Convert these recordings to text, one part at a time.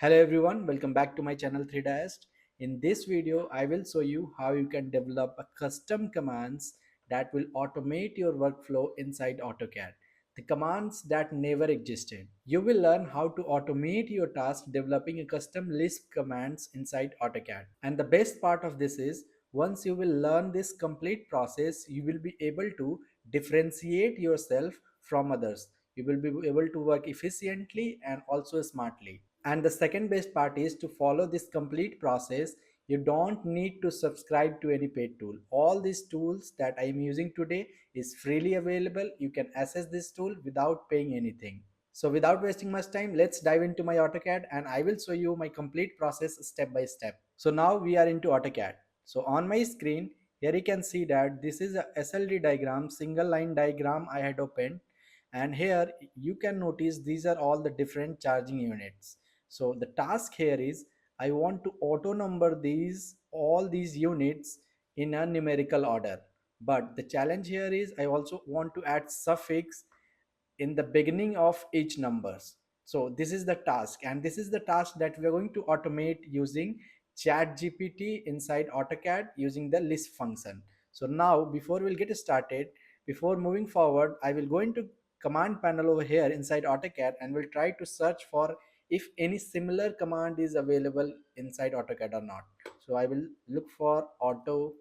Hello everyone, welcome back to my channel 3Diest. In this video, I will show you how you can develop a custom commands that will automate your workflow inside AutoCAD. The commands that never existed. You will learn how to automate your task developing a custom Lisp commands inside AutoCAD. And the best part of this is once you will learn this complete process, you will be able to differentiate yourself from others. You will be able to work efficiently and also smartly. And the second best part is to follow this complete process. You don't need to subscribe to any paid tool. All these tools that I am using today is freely available. You can access this tool without paying anything. So without wasting much time, let's dive into my AutoCAD and I will show you my complete process step by step. So now we are into AutoCAD. So on my screen, here you can see that this is a SLD diagram, single line diagram I had opened. And here you can notice these are all the different charging units. So the task here is I want to auto number these all these units in a numerical order. But the challenge here is I also want to add suffix in the beginning of each numbers. So this is the task, and this is the task that we are going to automate using ChatGPT inside AutoCAD using the Lisp function. So now before we'll get started, before moving forward, I will go into command panel over here inside AutoCAD and will try to search for if any similar command is available inside AutoCAD or not. So I will look for auto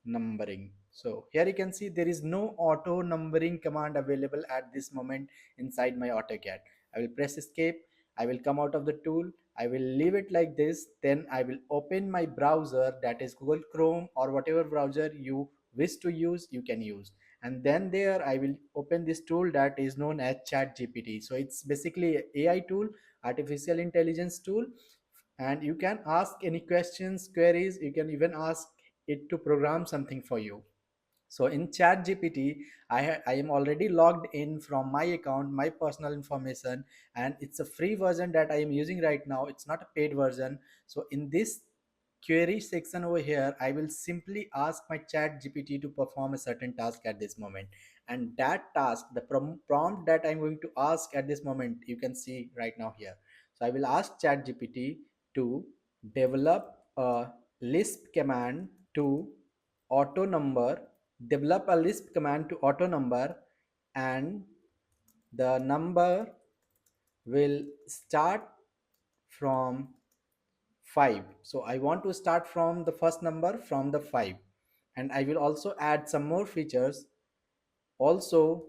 numbering. So here you can see there is no auto numbering command available at this moment inside my AutoCAD. I will press escape. I will come out of the tool. I will leave it like this. Then I will open my browser, that is Google Chrome or whatever browser you wish to use, you can use. And then there I will open this tool that is known as ChatGPT. So it's basically AI tool, artificial intelligence tool, and you can ask any questions, queries. You can even ask it to program something for you. So in ChatGPT, I am already logged in from my account, my personal information, and it's a free version that I am using right now. It's not a paid version. So in this query section over here, I will simply ask my ChatGPT to perform a certain task at this moment. And that task, the prompt that I'm going to ask at this moment, you can see right now here. So I will ask ChatGPT to develop a Lisp command to auto number, develop a Lisp command to auto number, and the number will start from 5. So I want to start from the first number from the 5, and I will also add some more features. Also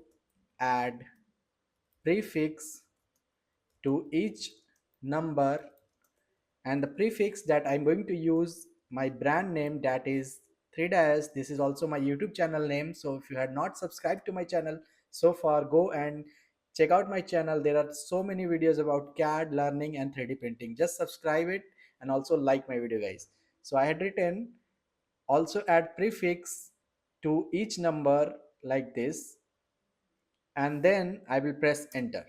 add prefix to each number, and the prefix that I'm going to use my brand name, that is 3ds. This is also my YouTube channel name. So if you had not subscribed to my channel so far, go and check out my channel. There are so many videos about CAD learning and 3D printing. Just subscribe it and also like my video, guys. So I had written also add prefix to each number like this, and then I will press enter.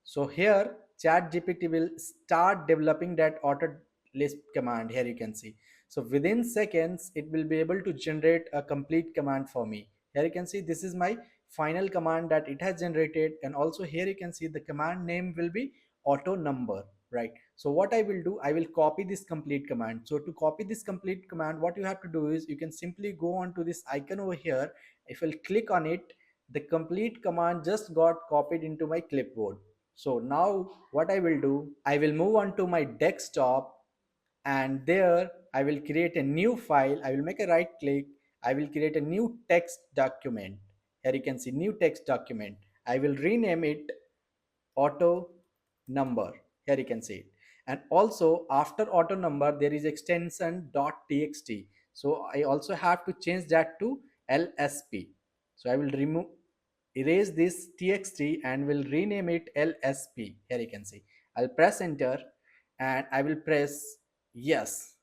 So here ChatGPT will start developing that auto Lisp command. Here you can see. So within seconds, it will be able to generate a complete command for me. Here you can see this is my final command that it has generated, and also here you can see the command name will be auto number, right? So what I will do, I will copy this complete command. So to copy this complete command, what you have to do is you can simply go on to this icon over here. If you'll click on it, the complete command just got copied into my clipboard. So now what I will do, I will move on to my desktop, and there I will create a new file. I will make a right click. I will create a new text document. Here you can see new text document. I will rename it auto number. Here you can see it. And also after auto number, there is extension .txt. So I also have to change that to LSP. So I will erase this txt and will rename it LSP. Here you can see. I'll press enter and I will press yes.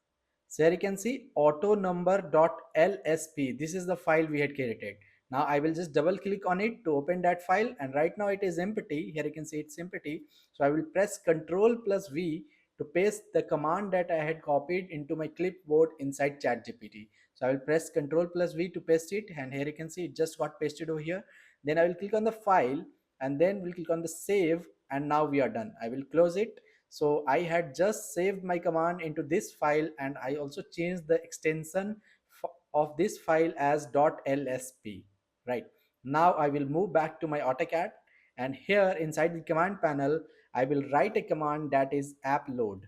So here you can see auto number.lsp. This is the file we had created. Now I will just double click on it to open that file, and right now it is empty. Here you can see it's empty. So I will press Ctrl plus V to paste the command that I had copied into my clipboard inside ChatGPT. So I will press Ctrl plus V to paste it, and here you can see it just got pasted over here. Then I will click on the file, and then we'll click on the save, and now we are done. I will close it. So I had just saved my command into this file, and I also changed the extension of this file as .lsp. Right, now I will move back to my AutoCAD, and here inside the command panel I will write a command that is app load.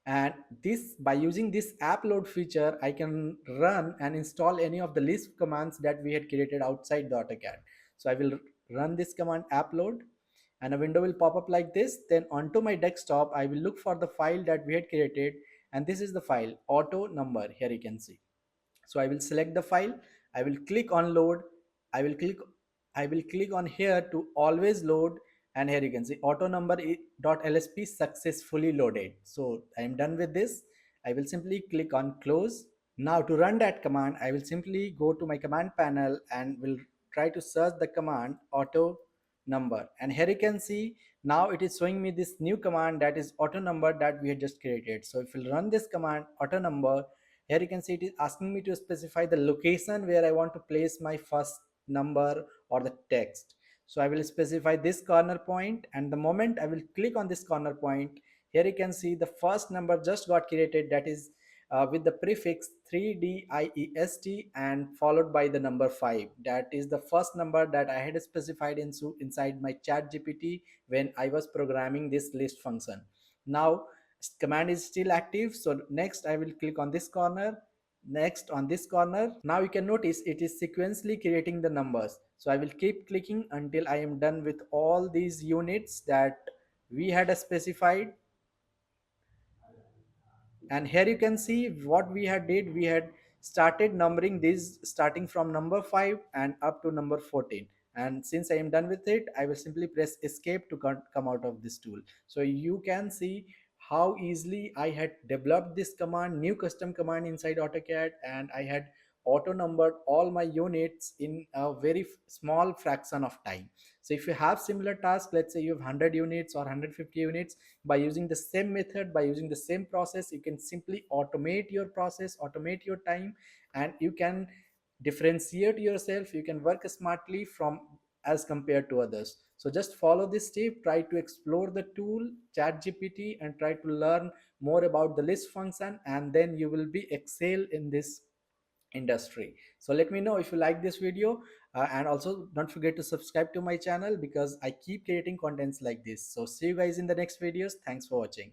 And this, by using this app load feature, I can run and install any of the Lisp commands that we had created outside the AutoCAD. So I will run this command app load, and a window will pop up like this. Then onto my desktop I will look for the file that we had created, and this is the file auto number. Here you can see. So I will select the file, I will click on load, i will click I will click on here to always load, and here you can see auto number .lsp successfully loaded. So I am done with this. I will simply click on close. Now to run that command, I will simply go to my command panel and will try to search the command auto number, and here you can see now it is showing me this new command, that is auto number, that we had just created. So if we run this command auto number, here you can see it is asking me to specify the location where I want to place my first number or the text. So I will specify this corner point, and the moment I will click on this corner point, here you can see the first number just got created, that is with the prefix 3DIEST and followed by the number 5. That is the first number that I had specified inside my chat GPT when I was programming this list function. Now command is still active, so next I will click on this corner, next on this corner. Now you can notice it is sequentially creating the numbers. So I will keep clicking until I am done with all these units that we had specified. And here you can see what we had did. We had started numbering these starting from number 5 and up to number 14, and since I am done with it, I will simply press escape to come out of this tool. So you can see how easily I had developed this command, new custom command inside AutoCAD, and I had auto numbered all my units in a very small fraction of time. So if you have similar task, let's say you have 100 units or 150 units, by using the same method, by using the same process, you can simply automate your process, automate your time, and you can differentiate yourself, you can work smartly from as compared to others. So just follow this step, try to explore the tool chat gpt and try to learn more about the list function, and then you will be excel in this industry. So let me know if you like this video, and also don't forget to subscribe to my channel because I keep creating contents like this. So see you guys in the next videos. Thanks for watching.